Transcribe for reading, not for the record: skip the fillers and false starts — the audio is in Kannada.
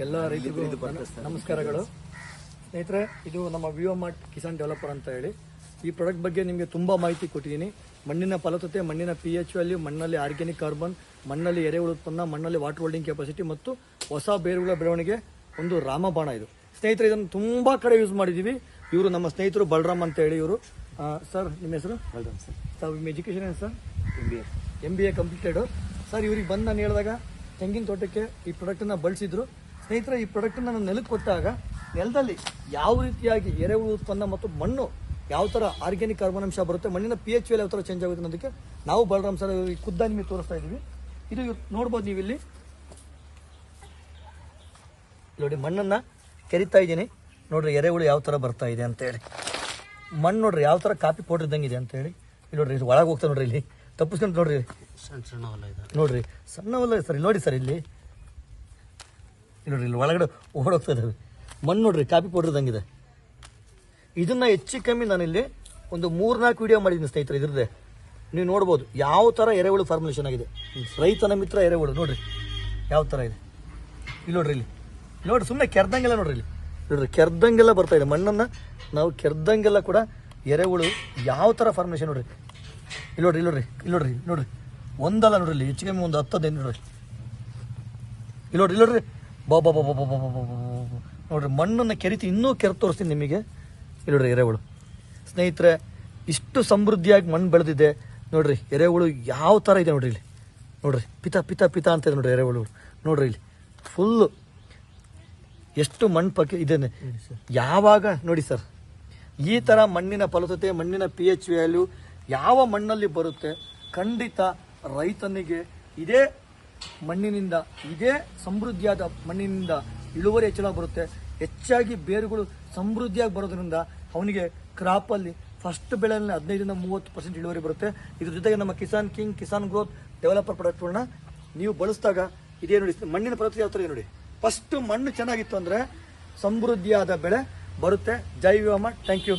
ಎಲ್ಲ ರೈತರಿಗೂ ನಮಸ್ಕಾರಗಳು. ಸ್ನೇಹಿತರೆ, ಇದು ನಮ್ಮ ವಿವೋಮಾರ್ಟ್ ಕಿಸಾನ್ ಡೆವಲಪರ್ ಅಂತ ಹೇಳಿ ಈ ಪ್ರಾಡಕ್ಟ್ ಬಗ್ಗೆ ನಿಮಗೆ ತುಂಬ ಮಾಹಿತಿ ಕೊಟ್ಟಿದ್ದೀನಿ. ಮಣ್ಣಿನ ಫಲವತ್ತತೆ, ಮಣ್ಣಿನ pH ವ್ಯಾಲ್ಯೂ, ಮಣ್ಣಲ್ಲಿ ಆರ್ಗ್ಯಾನಿಕ್ ಕಾರ್ಬನ್, ಮಣ್ಣಲ್ಲಿ ಎರೆಹುಳು ಉತ್ಪನ್ನ, ಮಣ್ಣಲ್ಲಿ ವಾಟರ್ ಹೋಲ್ಡಿಂಗ್ ಕೆಪಾಸಿಟಿ ಮತ್ತು ಹೊಸ ಬೇರುಗಳ ಬೆಳವಣಿಗೆ ಒಂದು ರಾಮಬಾಣ ಇದು. ಸ್ನೇಹಿತರೆ, ಇದನ್ನು ತುಂಬ ಕಡೆ ಯೂಸ್ ಮಾಡಿದ್ದೀವಿ. ಇವರು ನಮ್ಮ ಸ್ನೇಹಿತರು ಬಲರಾಮ್ ಅಂತ ಹೇಳಿ. ಇವರು ಸರ್, ನಿಮ್ಮ ಹೆಸರು? ಬಲರಾಮ್ ಸರ್. ತಾವು ನಿಮ್ಮ ಎಜುಕೇಷನ್ ಏನು ಸರ್? MBA ಕಂಪ್ಲೀಟೆಡು. ಸರ್, ಇವ್ರಿಗೆ ಬಂದು ನಾನು ಹೇಳಿದಾಗ ತೆಂಗಿನ ತೋಟಕ್ಕೆ ಈ ಪ್ರಾಡಕ್ಟನ್ನು ಬಳಸಿದ್ರು. ಸ್ನೇಹಿತರೆ, ಈ ಪ್ರಾಡಕ್ಟನ್ನು ನಾನು ನೆಲಕ್ಕೆ ಕೊಟ್ಟಾಗ ನೆಲದಲ್ಲಿ ಯಾವ ರೀತಿಯಾಗಿ ಎರೆಹುಳು ಉತ್ಪನ್ನ ಮತ್ತು ಮಣ್ಣು ಯಾವ ಥರ ಆರ್ಗ್ಯಾನಿಕ್ ಕಾರ್ಬನ್ ಅಂಶ ಬರುತ್ತೆ, ಮಣ್ಣಿನ pH ವ್ಯಾಲ್ಯೂ ಯಾವ ಥರ ಚೇಂಜ್ ಆಗುತ್ತೆ ಅನ್ನೋದಕ್ಕೆ ನಾವು ಬಲರಾಮ್ ಸರ್ ಖುದ್ದ ನಿಮಗೆ ತೋರಿಸ್ತಾ ಇದ್ದೀವಿ. ಇದು ನೋಡ್ಬೋದು ನೀವು ಇಲ್ಲಿ ನೋಡಿ, ಮಣ್ಣನ್ನು ಕೆರಿತಾ ಇದ್ದೀನಿ ನೋಡ್ರಿ, ಎರೆಹುಳು ಯಾವ ಥರ ಬರ್ತಾ ಇದೆ ಅಂತ ಹೇಳಿ. ಮಣ್ಣು ನೋಡ್ರಿ ಯಾವ ಥರ ಕಾಪಿ ಪೌಡರ್ ಇದ್ದಂಗೆ ಇದೆ ಅಂತ ಹೇಳಿ. ಇಲ್ಲಿ ನೋಡ್ರಿ, ಒಳಗೆ ಹೋಗ್ತಾ ನೋಡ್ರಿ, ಇಲ್ಲಿ ತಪ್ಪಿಸ್ಕೊಂಡು ನೋಡ್ರಿ, ಸಣ್ಣ ಹೊಲ ಇದೆ ನೋಡ್ರಿ, ಸಣ್ಣ ಹೊಲ ಸರ್. ಇಲ್ಲಿ ನೋಡಿ ಸರ್, ಇಲ್ಲಿ ನೋಡ್ರಿ, ಇಲ್ಲಿ ಒಳಗಡೆ ಓಡೋಗ್ತಾ ಇದ್ದಾವೆ. ಮಣ್ಣು ನೋಡ್ರಿ ಕಾಪಿ ಪೌಡರ್ ಇದ್ದಂಗಿದೆ. ಇದನ್ನ ಹೆಚ್ಚು ಕಮ್ಮಿ ನಾನಿಲ್ಲಿ ಒಂದು 3-4 ವಿಡಿಯೋ ಮಾಡಿದ್ದೀನಿ ಸ್ನೇಹಿತರೆ. ಇದ್ರದ್ದೇ ನೀವು ನೋಡ್ಬೋದು ಯಾವ ಥರ ಎರೆಹುಳು ಫಾರ್ಮುಲೇಷನ್ ಆಗಿದೆ. ರೈತನ ಮಿತ್ರ ಎರೆಹುಳು ನೋಡ್ರಿ ಯಾವ ಥರ ಇದೆ. ಇಲ್ಲಿ ನೋಡ್ರಿ, ಇಲ್ಲಿ ನೋಡ್ರಿ, ಸುಮ್ಮನೆ ಕೆರ್ದಂಗೆಲ್ಲ ನೋಡ್ರಿ, ಇಲ್ಲಿ ನೋಡ್ರಿ ಕೆರ್ದಂಗೆಲ್ಲ ಬರ್ತಾ ಇದೆ. ಮಣ್ಣನ್ನು ನಾವು ಕೆರ್ದಂಗೆಲ್ಲ ಕೂಡ ಎರೆಹುಳು ಯಾವ ಥರ ಫಾರ್ಮುಲೇಷನ್ ನೋಡ್ರಿ. ಇಲ್ಲಿ ನೋಡ್ರಿ, ಇಲ್ಲಿ ನೋಡ್ರಿ, ಇಲ್ಲಿ ನೋಡ್ರಿ, ನೋಡ್ರಿ, ಒಂದಲ್ಲ ನೋಡ್ರಿ, ಇಲ್ಲಿ ಹೆಚ್ಚು ಕಮ್ಮಿ ಒಂದು 10-15 ನೋಡ್ರಿ. ಇಲ್ಲಿ ನೋಡ್ರಿ, ಇಲ್ಲಿ ನೋಡ್ರಿ, ಬಾಬಾ ಬಾಬಾ ಬಾಬಾ ಬಾಬಾ ನೋಡ್ರಿ, ಮಣ್ಣನ್ನು ಕೆರಿತಿ ಇನ್ನೂ ತೋರಿಸ್ತೀನಿ ನಿಮಗೆ. ಇಲ್ಲಿ ನೋಡ್ರಿ ಎರೆಹುಳು. ಸ್ನೇಹಿತರೆ, ಇಷ್ಟು ಸಮೃದ್ಧಿಯಾಗಿ ಮಣ್ಣು ಬೆಳೆದಿದೆ ನೋಡ್ರಿ. ಎರೆಹುಳು ಯಾವ ಥರ ಇದೆ ನೋಡ್ರಿ, ಇಲ್ಲಿ ನೋಡ್ರಿ, ಪಿತ ಪಿತ ಪಿತ ಅಂತ ಇದೆ ನೋಡ್ರಿ ಎರೆಹುಳು. ನೋಡ್ರಿ, ಇಲ್ಲಿ ಫುಲ್ಲು ಎಷ್ಟು ಮಣ್ಣು ಪಕ್ಕೆ ಇದೆ. ಯಾವಾಗ ನೋಡಿ ಸರ್, ಈ ಥರ ಮಣ್ಣಿನ ಫಲವತ್ತತೆ, ಮಣ್ಣಿನ pH ವ್ಯಾಲ್ಯೂ ಯಾವ ಮಣ್ಣಲ್ಲಿ ಬರುತ್ತೆ, ಖಂಡಿತ ರೈತನಿಗೆ ಇದೇ ಮಣ್ಣಿನಿಂದ, ಇದೇ ಸಮೃದ್ಧಿಯಾದ ಮಣ್ಣಿನಿಂದ ಇಳುವರಿ ಹೆಚ್ಚಳ ಬರುತ್ತೆ. ಹೆಚ್ಚಾಗಿ ಬೇರುಗಳು ಸಮೃದ್ಧಿಯಾಗಿ ಬರೋದ್ರಿಂದ ಅವನಿಗೆ ಕ್ರಾಪಲ್ಲಿ ಫಸ್ಟ್ ಬೆಳೆಯಲ್ಲಿ 15-30% ಇಳುವರಿ ಬರುತ್ತೆ. ಇದ್ರ ಜೊತೆಗೆ ನಮ್ಮ Kisan king, Kisan growth developer ಪ್ರಾಡಕ್ಟ್ಗಳನ್ನ ನೀವು ಬಳಸಿದಾಗ ಇದೇ ನೋಡಿ, ಮಣ್ಣಿನ ಫಲವತ್ತತೆ ಯಾವ ಥರ ಇದೆ ನೋಡಿ. ಫಸ್ಟ್ ಮಣ್ಣು ಚೆನ್ನಾಗಿತ್ತು ಅಂದರೆ ಸಮೃದ್ಧಿಯಾದ ಬೆಳೆ ಬರುತ್ತೆ. ಜೈ ವಿವೋಮಾರ್ಟ್. Thank you.